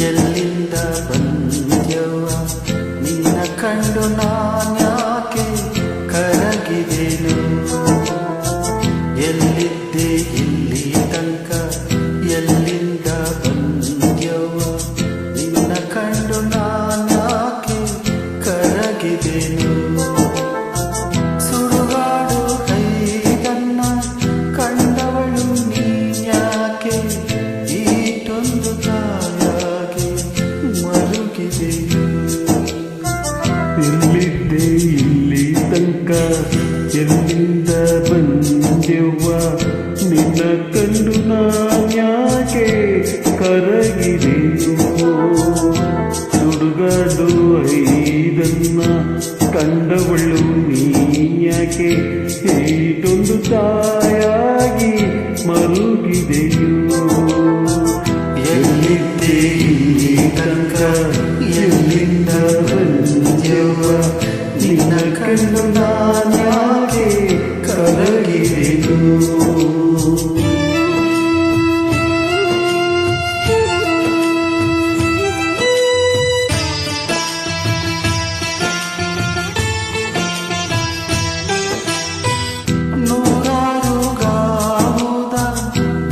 ಎಲ್ಲಿಂದ ಬಂದ್ಯವ್ವ ನಿನ್ನ ಕಂಡು ನಾನ್ಯಾಕೆ ಕರಗಿದೆನು ಎಲ್ಲಿದ್ದೆ ಇಲ್ಲಿ ತನಕ ಎಲ್ಲಿಂದ ಬಂದ್ಯವ್ವ ನಿನ್ನ ಕಂಡು ನಾನ್ಯಾಕೆ ಕರಗಿದೆನು ಸುಡುಗಾಡು ಕೈದನ್ನ ಕಂಡವಳು ನೀನ್ಯಾಕೆ ಈಟೊಂದು ತಾಯಾಗಿ ಮರುಗಿದೆಯು ಎಲ್ಲಿದ್ದೆ ಇಲ್ಲಿ ತನಕ ಎಲ್ಲಿಂದ ಬಂದೆವ್ವ ನಿನ್ನ ಕಂಡು ನಾನ್ಯಾಕೆ ಕರಗಿದೆಯು ಸುಡುಗಾಡು ಐದನ್ನ ಕಂಡವಳು ನೀನ್ಯಾಕೆ ಈಟೊಂದು ತಾಯಾಗಿ ಮರುಗಿದೆಯು ಎಲ್ಲಿದ್ದೆ ಇಲ್ಲಿ ತನಕ ಎಲ್ಲಿಂದ ಬಂದ್ಯವ್ವ ನಿನ್ನ ಕಂಡು ನಾನ್ಯಾಕೆ ಕರಗಿದೆನು ನೂರಾರು ಗಾವುದ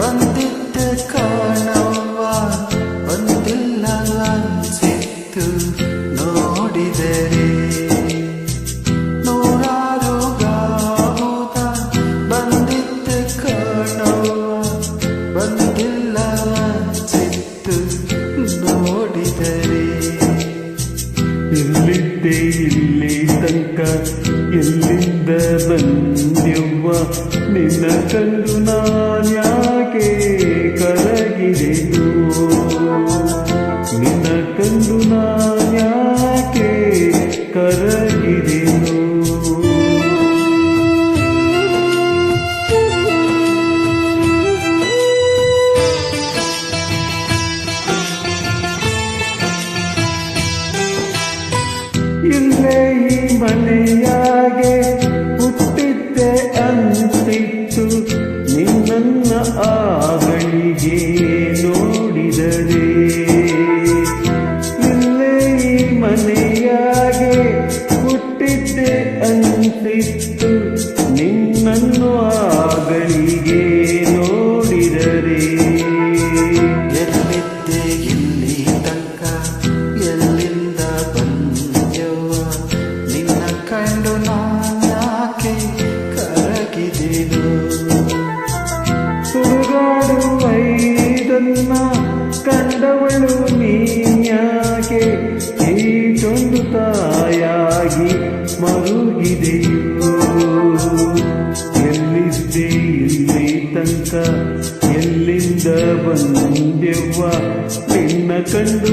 ಬಂದಿದ್ದೆ ಕಾಣವ್ವ ಬಂದಿಲ್ಲ ಅನ್ಸಿತ್ತು ನೋಡಿದರೆ ನೂರಾರು ಗಾವುದ ಬಂದಿದ್ದೆ ಕಾಣವ್ವ ಬಂದಿಲ್ಲ ಅನ್ಸಿತ್ತು ನೋಡಿದರೆ ಎಲ್ಲಿದ್ದೆ ಇಲ್ಲಿ ತನಕ ಎಲ್ಲಿಂದ ಬಂದೆವ್ವ ನಿನ್ನ ಕಂಡು ನಾನ್ಯಾಕೆ ಕರಗಿದೆನು ನಿನ್ನ ಕಂಡು ನಾನ್ಯಾಕೆ ಕರಗಿದೆನು ಇಲ್ಲೇ ಈ ಮನೆಯಾಗೆ ಹುಟ್ಟಿದ್ದೆ ಅಂತಿತ್ತು ನಿನ್ನ ಆಗಳಿಗೆ ನೋಡಿದರೆ ಇಲ್ಲೇ ಈ ಮನೆಯಾಗೆ ಹುಟ್ಟಿದ್ದೆ ಅಂತಿತ್ತು ನಿನ್ನನ್ನು ಆಗಳಿಗೆ ನೋಡಿದರೆ ಎಲ್ಲಿದ್ದೆ ಇಲ್ಲಿ ತನಕ ಎಲ್ಲಿಂದ ಬಂದ್ಯವ್ವ ನಿನ್ನ ಕಂಡು ನಾನ್ಯಾಕೆ ಕರಗಿದೆನು ಸುಡುಗಾಡು ಐದನ್ನ ಕಂಡವಳು ನೀನ್ಯಾಕೆ ಈಟೊಂದು ತಾಯಾಗಿ ಮರುಗಿದೆಯು ಎಲ್ಲಿದ್ದೆ ಇಲ್ಲಿ ತನಕ ಎಲ್ಲಿಂದ ಬಂದೆವ್ವ ನಿನ್ನ ಕಂಡು